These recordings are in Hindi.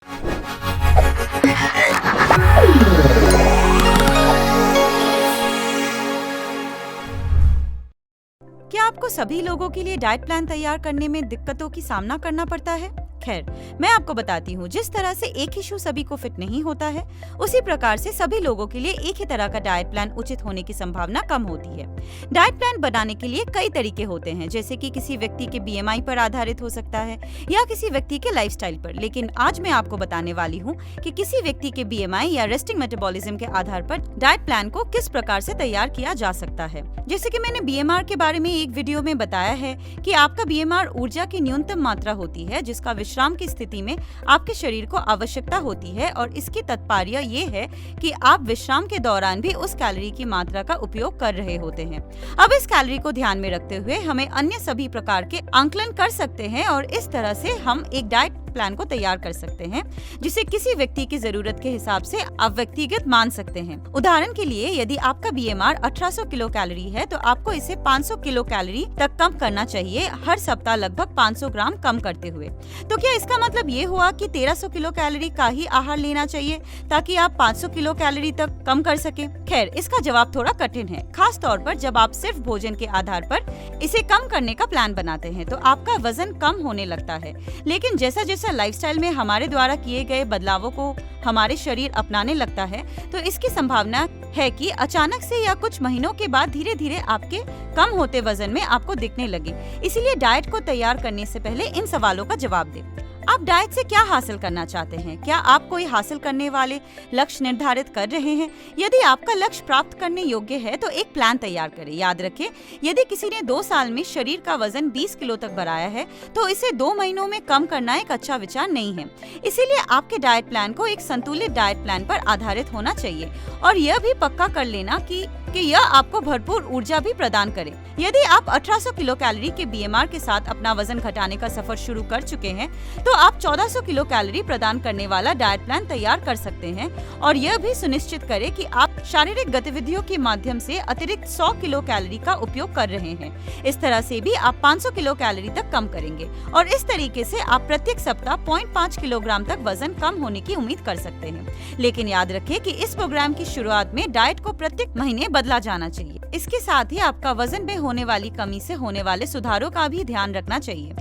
क्या आपको सभी लोगों के लिए डाइट प्लान तैयार करने में दिक्कतों की सामना करना पड़ता है? खैर, मैं आपको बताती हूँ, जिस तरह से एक ही शू सभी को फिट नहीं होता है, उसी प्रकार से सभी लोगों के लिए एक ही तरह का डाइट प्लान उचित होने की संभावना कम होती है। डाइट प्लान बनाने के लिए कई तरीके होते हैं, जैसे कि किसी व्यक्ति के BMI पर आधारित हो सकता है या किसी व्यक्ति के लाइफस्टाइल पर। लेकिन आज मैं आपको बताने वाली हूँ कि किसी व्यक्ति के BMI या रेस्टिंग मेटाबॉलिज्म के आधार पर डाइट प्लान को किस प्रकार से तैयार किया जा सकता है। जैसे कि मैंने BMR के बारे में एक वीडियो में बताया है कि आपका BMR ऊर्जा की न्यूनतम मात्रा होती है जिसका विश्राम की स्थिति में आपके शरीर को आवश्यकता होती है, और इसकी तात्पर्य ये है कि आप विश्राम के दौरान भी उस कैलोरी की मात्रा का उपयोग कर रहे होते हैं। अब इस कैलोरी को ध्यान में रखते हुए हमें अन्य सभी प्रकार के आंकलन कर सकते हैं और इस तरह से हम एक डाइट प्लान को तैयार कर सकते हैं जिसे किसी व्यक्ति की जरूरत के हिसाब से आप व्यक्तिगत मान सकते हैं। उदाहरण के लिए, यदि आपका BMR 1800 किलो कैलोरी है तो आपको इसे 500 किलो कैलोरी तक कम करना चाहिए, हर सप्ताह लगभग 500 ग्राम कम करते हुए। तो क्या इसका मतलब ये हुआ कि 1300 किलो कैलोरी का ही आहार लेना चाहिए ताकि आप 500 किलो कैलोरी तक कम कर सके? खैर, इसका जवाब थोड़ा कठिन है, खास तौर पर जब आप सिर्फ भोजन के आधार पर इसे कम करने का प्लान बनाते हैं तो आपका वजन कम होने लगता है। लेकिन जैसा जैसा लाइफस्टाइल में हमारे द्वारा किए गए बदलावों को हमारे शरीर अपनाने लगता है तो इसकी संभावना है कि अचानक से या कुछ महीनों के बाद धीरे धीरे आपके कम होते वजन में आपको दिखने लगे। इसीलिए डाइट को तैयार करने से पहले इन सवालों का जवाब दें। आप डाइट से क्या हासिल करना चाहते हैं? क्या आप कोई हासिल करने वाले लक्ष्य निर्धारित कर रहे हैं? यदि आपका लक्ष्य प्राप्त करने योग्य है तो एक प्लान तैयार करें। याद रखें, यदि किसी ने 2 साल में शरीर का वजन 20 किलो तक बढ़ाया है तो इसे 2 महीनों में कम करना एक अच्छा विचार नहीं है। इसीलिए आपके डाइट प्लान को एक संतुलित डाइट प्लान पर आधारित होना चाहिए और यह भी पक्का कर लेना कि यह आपको भरपूर ऊर्जा भी प्रदान करे। यदि आप 1800 किलो कैलोरी के BMR के साथ अपना वजन घटाने का सफर शुरू कर चुके हैं तो आप 1400 किलो कैलोरी प्रदान करने वाला डाइट प्लान तैयार कर सकते हैं और यह भी सुनिश्चित करें कि आप शारीरिक गतिविधियों के माध्यम से अतिरिक्त 100 किलो कैलोरी का उपयोग कर रहे हैं। इस तरह से भी आप 500 किलो कैलोरी तक कम करेंगे और इस तरीके से आप प्रत्येक सप्ताह 0.5 किलोग्राम तक वजन कम होने की उम्मीद कर सकते हैं। लेकिन याद रखें कि इस प्रोग्राम की शुरुआत में डाइट को प्रत्येक महीने बदला जाना चाहिए। इसके साथ ही आपका वजन में होने वाली कमी से होने वाले सुधारों का भी ध्यान रखना चाहिए।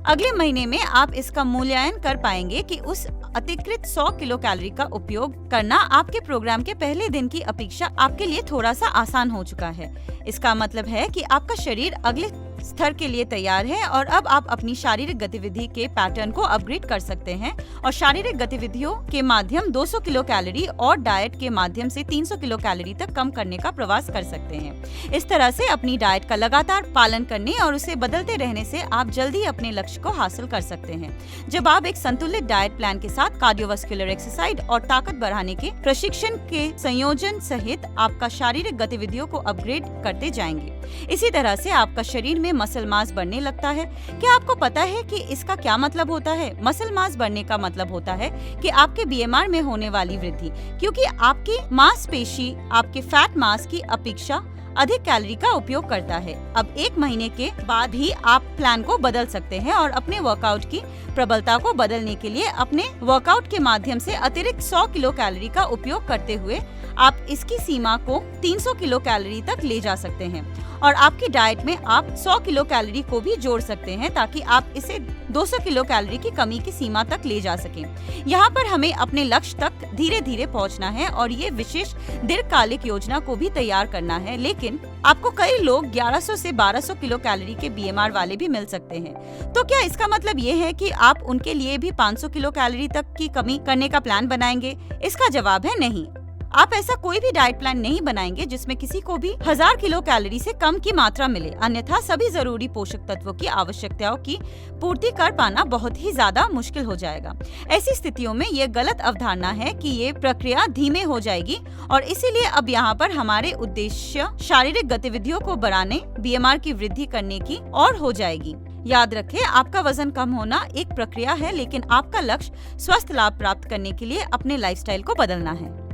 अगले महीने में आप इसका मूल्यांकन कर पाएंगे कि उस अतिरिक्त 100 किलो कैलोरी का उपयोग करना आपके प्रोग्राम के पहले दिन की अपेक्षा आपके लिए थोड़ा सा आसान हो चुका है। इसका मतलब है कि आपका शरीर अगले स्तर के लिए तैयार है और अब आप अपनी शारीरिक गतिविधि के पैटर्न को अपग्रेड कर सकते हैं और शारीरिक गतिविधियों के माध्यम 200 किलो कैलोरी और डाइट के माध्यम से 300 किलो कैलोरी तक कम करने का प्रयास कर सकते हैं। इस तरह से अपनी डाइट का लगातार पालन करने और उसे बदलते रहने से आप जल्दी अपने लक्ष्य को हासिल कर सकते हैं। जब आप एक संतुलित डाइट प्लान के साथ कार्डियोवास्कुलर एक्सरसाइज और ताकत बढ़ाने के प्रशिक्षण के संयोजन सहित आपका शारीरिक गतिविधियों को अपग्रेड करते जाएंगे, इसी तरह से आपका शरीर में मसल मास बढ़ने लगता है। क्या आपको पता है कि इसका क्या मतलब होता है? मसल मास बढ़ने का मतलब होता है कि आपके BMR में होने वाली वृद्धि, क्योंकि आपकी मांसपेशी आपके फैट मास की अपेक्षा अधिक कैलोरी का उपयोग करता है। अब 1 महीने के बाद ही आप प्लान को बदल सकते हैं और अपने वर्कआउट की प्रबलता को बदलने के लिए अपने वर्कआउट के माध्यम से अतिरिक्त 100 किलो कैलोरी का उपयोग करते हुए आप इसकी सीमा को 300 किलो कैलोरी तक ले जा सकते हैं और आपकी डाइट में आप 100 किलो कैलोरी को भी जोड़ सकते हैं ताकि आप इसे 200 किलो कैलोरी की कमी की सीमा तक ले जा सकें। यहाँ पर हमें अपने लक्ष्य तक धीरे धीरे पहुँचना है और ये विशेष दीर्घकालिक योजना को भी तैयार करना है। लेकिन आपको कई लोग 1100 से 1200 किलो कैलोरी के BMR वाले भी मिल सकते हैं। तो क्या इसका मतलब ये है कि आप उनके लिए भी 500 किलो कैलोरी तक की कमी करने का प्लान बनाएंगे? इसका जवाब है नहीं। आप ऐसा कोई भी डाइट प्लान नहीं बनाएंगे जिसमें किसी को भी 1000 किलो कैलोरी से कम की मात्रा मिले, अन्यथा सभी जरूरी पोषक तत्वों की आवश्यकताओं की पूर्ति कर पाना बहुत ही ज्यादा मुश्किल हो जाएगा। ऐसी स्थितियों में ये गलत अवधारणा है कि ये प्रक्रिया धीमे हो जाएगी और इसीलिए अब यहाँ पर हमारे उद्देश्य शारीरिक गतिविधियों को बढ़ाने, BMR की वृद्धि करने की और हो जाएगी। याद रखें, आपका वजन कम होना एक प्रक्रिया है, लेकिन आपका लक्ष्य स्वस्थ लाभ प्राप्त करने के लिए अपने लाइफस्टाइल को बदलना है।